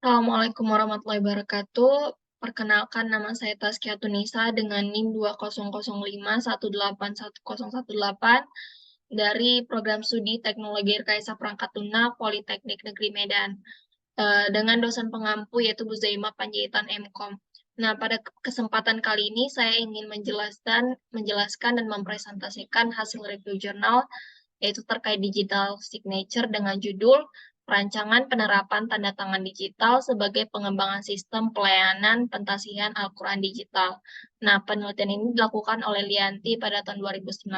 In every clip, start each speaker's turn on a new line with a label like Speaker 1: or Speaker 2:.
Speaker 1: Assalamualaikum warahmatullahi wabarakatuh. Perkenalkan, nama saya Taskia Tunisa dengan NIM 2005181108 dari Program Studi Teknologi Rekayasa Perangkat Lunak Politeknik Negeri Medan, dengan dosen pengampu yaitu Bu Zaimah Panjaitan MKOM. Nah, pada kesempatan kali ini saya ingin menjelaskan dan mempresentasikan hasil review jurnal yaitu terkait digital signature dengan judul Perancangan Penerapan Tanda Tangan Digital sebagai Pengembangan Sistem Pelayanan Pentasihan Al-Quran Digital. Nah, penelitian ini dilakukan oleh Lianti pada tahun 2019.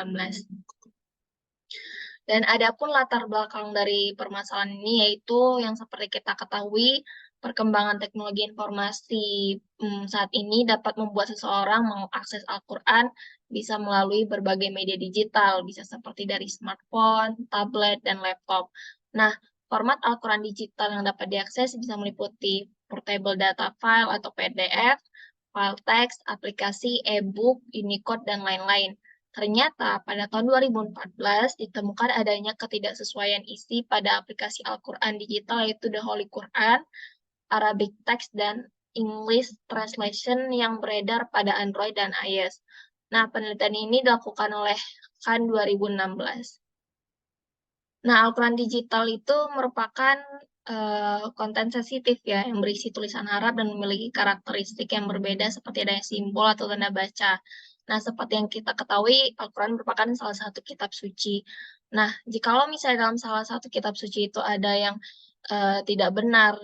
Speaker 1: Dan adapun latar belakang dari permasalahan ini yaitu yang seperti kita ketahui, perkembangan teknologi informasi saat ini dapat membuat seseorang mengakses Al-Quran bisa melalui berbagai media digital, bisa seperti dari smartphone, tablet, dan laptop. Nah, format Al-Quran digital yang dapat diakses bisa meliputi portable data file atau PDF, file teks, aplikasi, e-book, Unicode, dan lain-lain. Ternyata pada tahun 2014 ditemukan adanya ketidaksesuaian isi pada aplikasi Al-Quran digital yaitu The Holy Quran, Arabic Text, dan English Translation yang beredar pada Android dan iOS. Nah, penelitian ini dilakukan oleh Khan 2016. Nah, Al-Quran digital itu merupakan konten sensitif ya, yang berisi tulisan Arab dan memiliki karakteristik yang berbeda seperti adanya simbol atau tanda baca. Nah, seperti yang kita ketahui, Al-Quran merupakan salah satu kitab suci. Nah, jikalau misalnya dalam salah satu kitab suci itu ada yang tidak benar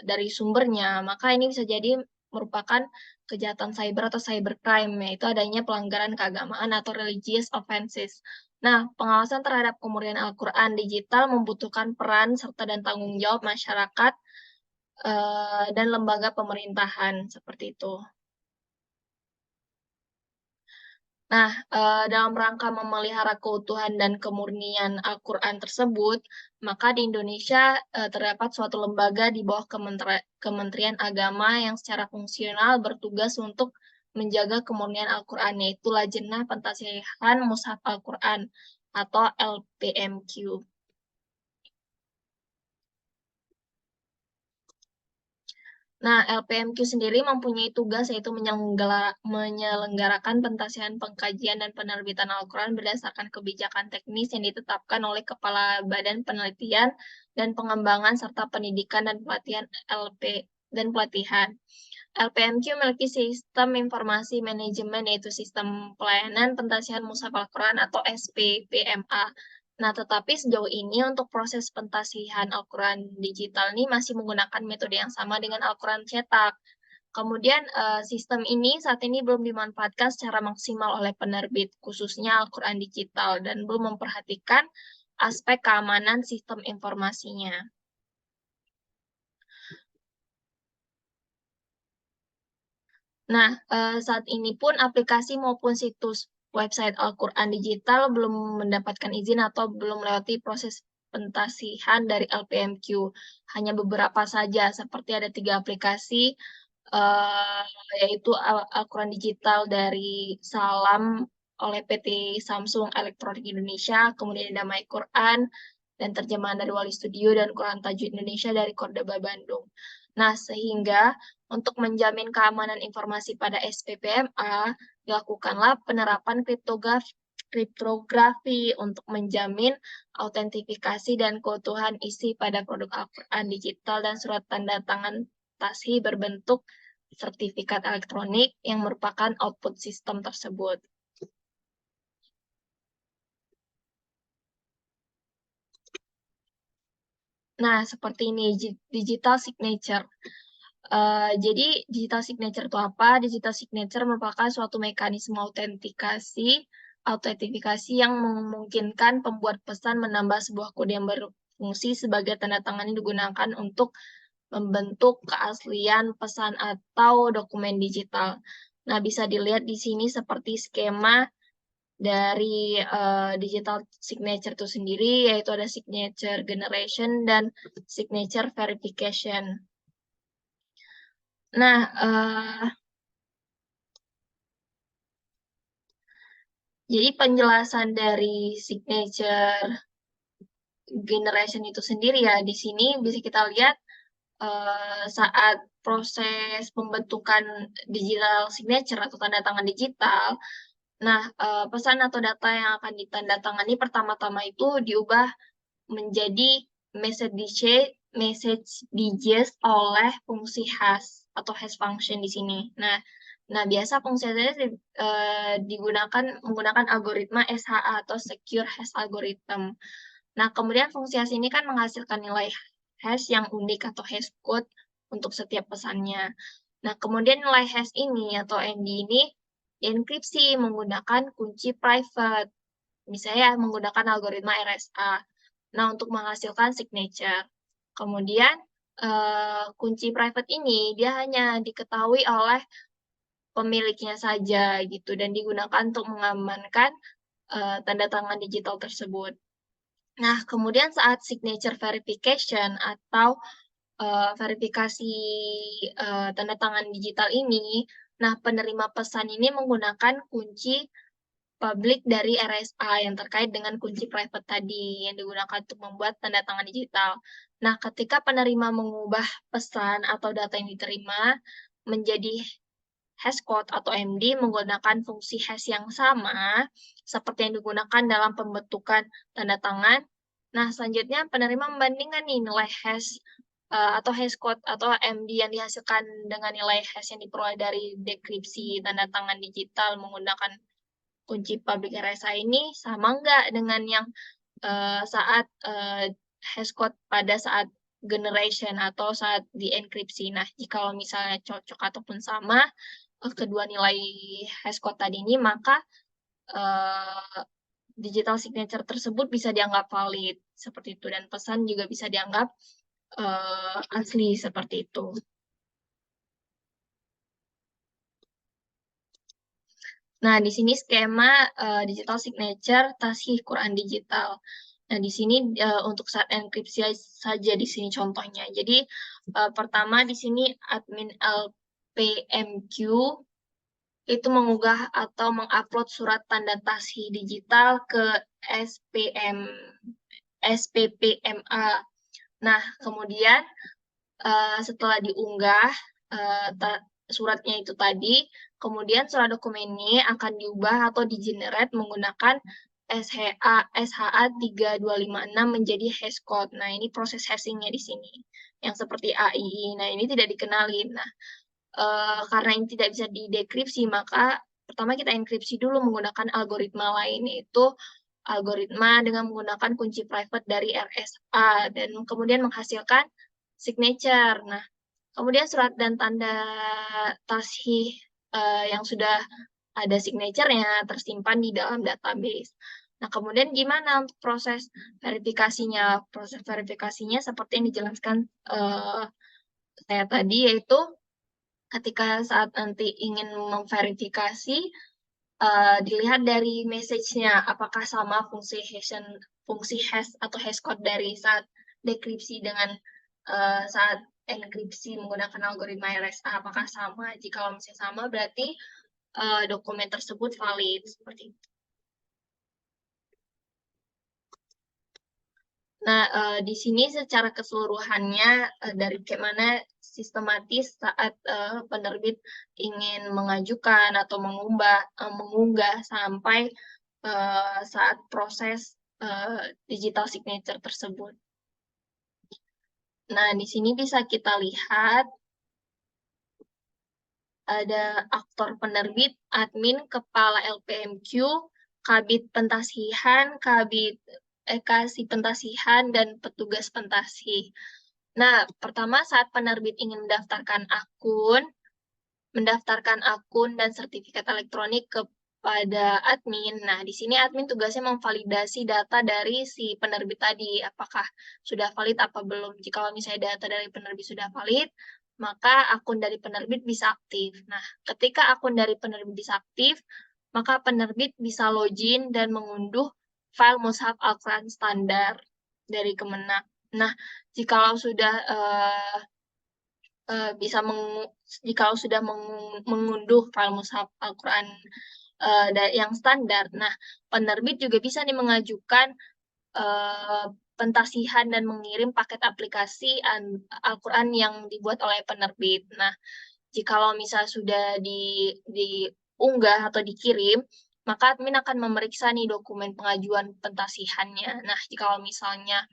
Speaker 1: dari sumbernya, maka ini bisa jadi merupakan kejahatan cyber atau cybercrime, yaitu adanya pelanggaran keagamaan atau religious offenses. Nah, pengawasan terhadap kemurnian Al-Quran digital membutuhkan peran serta dan tanggung jawab masyarakat dan lembaga pemerintahan, seperti itu. Nah, dalam rangka memelihara keutuhan dan kemurnian Al-Quran tersebut, maka di Indonesia terdapat suatu lembaga di bawah Kementerian Agama yang secara fungsional bertugas untuk menjaga kemurnian Al-Quran, yaitu Lajnah Pentasihan Mushaf Al-Quran atau LPMQ. Nah, LPMQ sendiri mempunyai tugas yaitu menyelenggarakan pentasihan pengkajian dan penerbitan Al-Quran berdasarkan kebijakan teknis yang ditetapkan oleh Kepala Badan Penelitian dan Pengembangan serta Pendidikan dan Pelatihan pelatihan. LPMQ memiliki sistem informasi manajemen yaitu sistem pelayanan pentasihan mushaf Al-Quran atau SPPMA. Nah, tetapi sejauh ini untuk proses pentasihan Al-Quran digital ini masih menggunakan metode yang sama dengan Al-Quran cetak. Kemudian sistem ini saat ini belum dimanfaatkan secara maksimal oleh penerbit, khususnya Al-Quran digital, dan belum memperhatikan aspek keamanan sistem informasinya. Nah, saat ini pun aplikasi maupun situs website Al-Quran digital belum mendapatkan izin atau belum melewati proses pentasihan dari LPMQ. Hanya beberapa saja, seperti ada 3 aplikasi, yaitu Al-Quran digital dari Salam oleh PT Samsung Elektronik Indonesia, kemudian ada My Quran, dan terjemahan dari Wali Studio, dan Quran Tajwid Indonesia dari Cordoba Bandung. Nah, sehingga untuk menjamin keamanan informasi pada SPPMA, dilakukanlah penerapan kriptografi untuk menjamin autentifikasi dan keutuhan isi pada produk Al-Quran digital dan surat tanda tangan Tasih berbentuk sertifikat elektronik yang merupakan output sistem tersebut. Nah, seperti ini, digital signature. Jadi, digital signature itu apa? Digital signature merupakan suatu mekanisme autentifikasi yang memungkinkan pembuat pesan menambah sebuah kode yang berfungsi sebagai tanda tangan yang digunakan untuk membentuk keaslian pesan atau dokumen digital. Nah, bisa dilihat di sini seperti skema dari digital signature itu sendiri, yaitu ada signature generation dan signature verification. Nah, jadi penjelasan dari signature generation itu sendiri ya, di sini bisa kita lihat saat proses pembentukan digital signature atau tanda tangan digital, nah, pesan atau data yang akan ditandatangani pertama-tama itu diubah menjadi message digest oleh fungsi hash atau hash function di sini. Nah, biasa fungsi hash digunakan menggunakan algoritma SHA atau Secure Hash Algorithm. Nah, kemudian fungsi hash ini kan menghasilkan nilai hash yang unik atau hash code untuk setiap pesannya. Nah, kemudian nilai hash ini atau MD ini dienkripsi menggunakan kunci private, misalnya menggunakan algoritma RSA. Nah, untuk menghasilkan signature. Kemudian, kunci private ini dia hanya diketahui oleh pemiliknya saja gitu dan digunakan untuk mengamankan tanda tangan digital tersebut. Nah, kemudian saat signature verification atau verifikasi tanda tangan digital ini, nah penerima pesan ini menggunakan kunci publik dari RSA yang terkait dengan kunci private tadi yang digunakan untuk membuat tanda tangan digital. Nah, ketika penerima mengubah pesan atau data yang diterima menjadi hashcode atau MD menggunakan fungsi hash yang sama seperti yang digunakan dalam pembentukan tanda tangan. Nah, selanjutnya penerima membandingkan nih nilai hash atau hashcode atau MD yang dihasilkan dengan nilai hash yang diperoleh dari dekripsi tanda tangan digital menggunakan kunci public RSA ini sama nggak dengan yang saat hashcode pada saat generation atau saat dienkripsi. Nah, jika misalnya cocok ataupun sama kedua nilai hashcode tadi ini, maka digital signature tersebut bisa dianggap valid seperti itu dan pesan juga bisa dianggap asli seperti itu. Nah, di sini skema digital signature Tasheeh Quran digital. Nah, di sini untuk saat enkripsi saja di sini contohnya. Jadi pertama di sini admin LPMQ itu mengunggah atau mengupload surat tanda Tasheeh digital ke SPPMA. Nah, kemudian setelah diunggah suratnya itu tadi, kemudian surat dokumen ini akan diubah atau di-generate menggunakan SHA 3256 menjadi hashcode. Nah, ini proses hashingnya di sini, yang seperti AII. Nah, ini tidak dikenalin. Nah, karena ini tidak bisa didekripsi, maka pertama kita enkripsi dulu menggunakan algoritma lain, yaitu algoritma dengan menggunakan kunci private dari RSA, dan kemudian menghasilkan signature. Nah, kemudian surat dan tanda Tasheeh yang sudah ada signature-nya tersimpan di dalam database. Nah, kemudian gimana untuk proses verifikasinya? Proses verifikasinya seperti yang dijelaskan saya tadi, yaitu ketika saat nanti ingin memverifikasi, dilihat dari message-nya, apakah sama fungsi hash atau hashcode dari saat dekripsi dengan saat enkripsi menggunakan algoritma RSA, apakah sama? Jika misalnya sama, berarti dokumen tersebut valid, seperti itu. Nah, di sini secara keseluruhannya dari bagaimana sistematis saat penerbit ingin mengajukan atau mengunggah sampai saat proses digital signature tersebut. Nah, di sini bisa kita lihat ada aktor penerbit, admin, kepala LPMQ, kabit pentasihan, kasih pentasihan, dan petugas pentasih. Nah, pertama saat penerbit ingin mendaftarkan akun dan sertifikat elektronik kepada admin. Nah, di sini admin tugasnya memvalidasi data dari si penerbit tadi, apakah sudah valid apa belum. Jika misalnya data dari penerbit sudah valid, maka akun dari penerbit bisa aktif. Nah, ketika akun dari penerbit bisa aktif, maka penerbit bisa login dan mengunduh file mushaf Al-Quran standar dari Kemenak. Nah, jikalau sudah jikalau sudah mengunduh file mushaf Al-Quran yang standar, nah penerbit juga bisa nih mengajukan pentasihan dan mengirim paket aplikasi Al-Quran yang dibuat oleh penerbit. Nah, jikalau misalnya sudah diunggah atau dikirim, maka admin akan memeriksa nih dokumen pengajuan pentasihannya. Nah, jikalau misalnya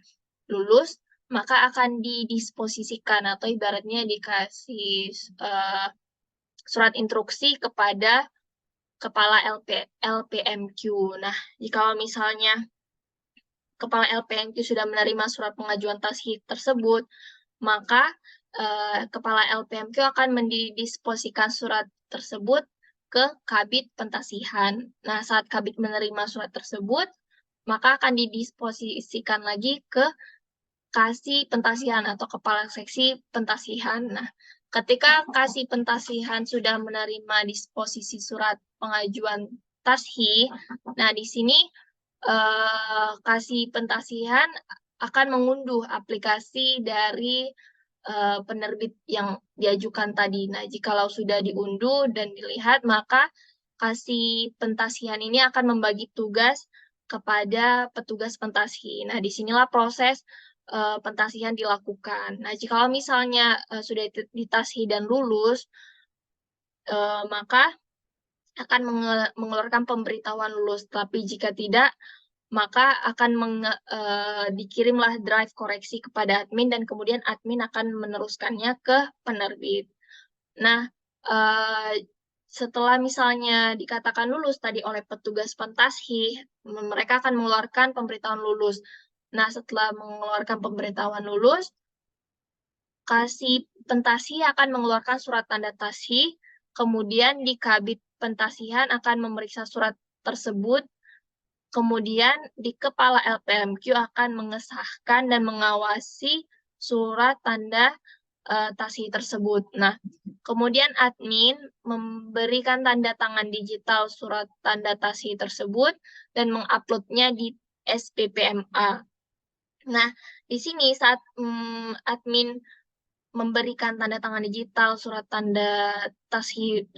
Speaker 1: lulus, maka akan didisposisikan atau ibaratnya dikasih surat instruksi kepada kepala LPMQ. Nah, jikalau misalnya kepala LPMQ sudah menerima surat pengajuan tashih tersebut, maka kepala LPMQ akan mendisposikan surat tersebut ke Kabid Pentasihan. Nah, saat Kabid menerima surat tersebut, maka akan didisposisikan lagi ke Kasih Pentasihan atau Kepala Seksi Pentasihan. Nah, ketika Kasih Pentasihan sudah menerima disposisi surat pengajuan tashih, nah di sini Kasih Pentasihan akan mengunduh aplikasi dari penerbit yang diajukan tadi. Nah, jikalau sudah diunduh dan dilihat, maka Kasih Pentasihan ini akan membagi tugas kepada petugas pentasih. Nah, disinilah proses pentasihan dilakukan. Nah, jikalau misalnya sudah ditashih dan lulus, maka akan mengeluarkan pemberitahuan lulus. Tapi jika tidak, maka akan dikirimlah drive koreksi kepada admin dan kemudian admin akan meneruskannya ke penerbit. Nah, setelah misalnya dikatakan lulus tadi oleh petugas pentashih, mereka akan mengeluarkan pemberitahuan lulus. Nah, setelah mengeluarkan pemberitahuan lulus, Kasih Pentashih akan mengeluarkan surat tanda tashih, kemudian di Kabid Pentasihan akan memeriksa surat tersebut, kemudian di Kepala LPMQ akan mengesahkan dan mengawasi surat tanda tashih tersebut. Nah, kemudian admin memberikan tanda tangan digital surat tanda tashih tersebut dan menguploadnya di SPPMA. Nah, di sini saat admin memberikan tanda tangan digital surat tanda tashih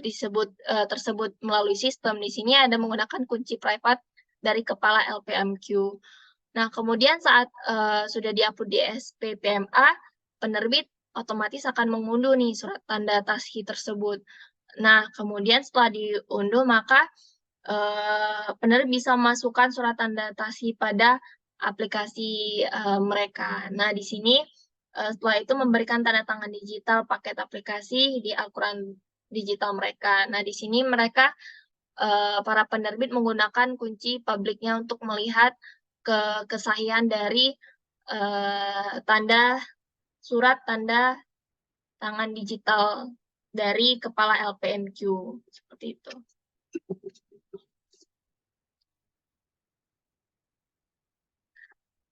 Speaker 1: tersebut melalui sistem, di sini ada menggunakan kunci private dari kepala LPMQ. Nah, kemudian saat sudah diupload di SPPMA, penerbit otomatis akan mengunduh nih surat tanda tashih tersebut. Nah, kemudian setelah diunduh, maka penerbit bisa memasukkan surat tanda tashih pada aplikasi mereka. Nah, di sini setelah itu memberikan tanda tangan digital paket aplikasi di Al-Quran digital mereka. Nah, di sini mereka para penerbit menggunakan kunci publiknya untuk melihat kesahihan dari surat tanda tangan digital dari kepala LPMQ seperti itu.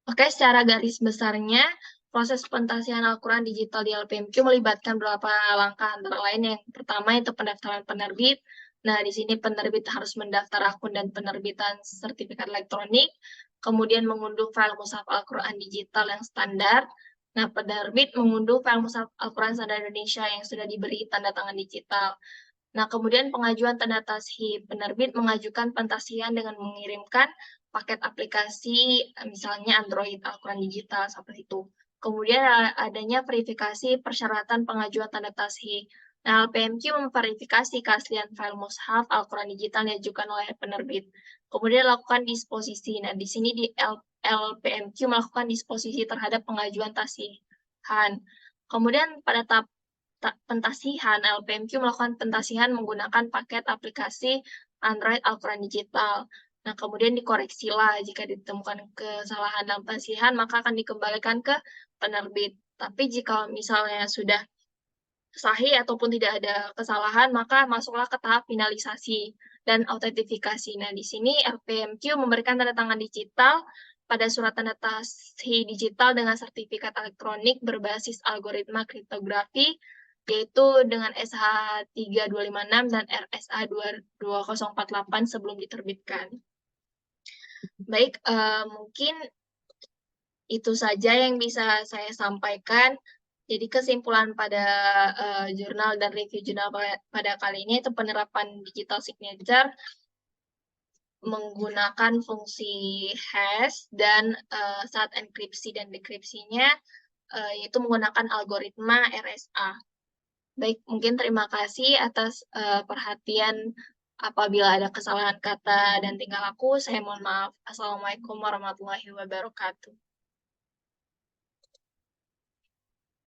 Speaker 1: Oke, secara garis besarnya proses pentasihan Al-Quran digital di LPMQ melibatkan beberapa langkah, antara lain yang pertama itu pendaftaran penerbit. Nah, di sini penerbit harus mendaftar akun dan penerbitan sertifikat elektronik, kemudian mengunduh file mushaf Al-Quran digital yang standar. Nah, penerbit mengunduh file mushaf Al-Quran standar Indonesia yang sudah diberi tanda tangan digital. Nah, kemudian pengajuan tanda tashih. Penerbit mengajukan pentasihan dengan mengirimkan paket aplikasi, misalnya Android Al-Quran digital, seperti itu. Kemudian adanya verifikasi persyaratan pengajuan tanda tashih. Nah, LPMQ memverifikasi keaslian file mushaf Al-Quran digital yang diajukan oleh penerbit. Kemudian lakukan disposisi. Nah, di sini di LPMQ melakukan disposisi terhadap pengajuan tasihan. Kemudian pada tahap pentasihan, LPMQ melakukan pentasihan menggunakan paket aplikasi Android Al-Quran digital. Nah, kemudian dikoreksilah jika ditemukan kesalahan dalam pentasihan, maka akan dikembalikan ke penerbit. Tapi jika misalnya sudah sahih ataupun tidak ada kesalahan, maka masuklah ke tahap finalisasi dan autentifikasi. Nah, di sini LPMQ memberikan tanda tangan digital pada surat tanda tashih digital dengan sertifikat elektronik berbasis algoritma kriptografi, yaitu dengan SH3256 dan RSA2048 sebelum diterbitkan. Baik, mungkin itu saja yang bisa saya sampaikan. Jadi kesimpulan pada jurnal dan review jurnal pada kali ini itu penerapan digital signature menggunakan fungsi hash dan saat enkripsi dan dekripsinya yaitu menggunakan algoritma RSA. Baik, mungkin terima kasih atas perhatian. Apabila ada kesalahan kata dan tingkah laku, saya mohon maaf. Assalamualaikum warahmatullahi wabarakatuh.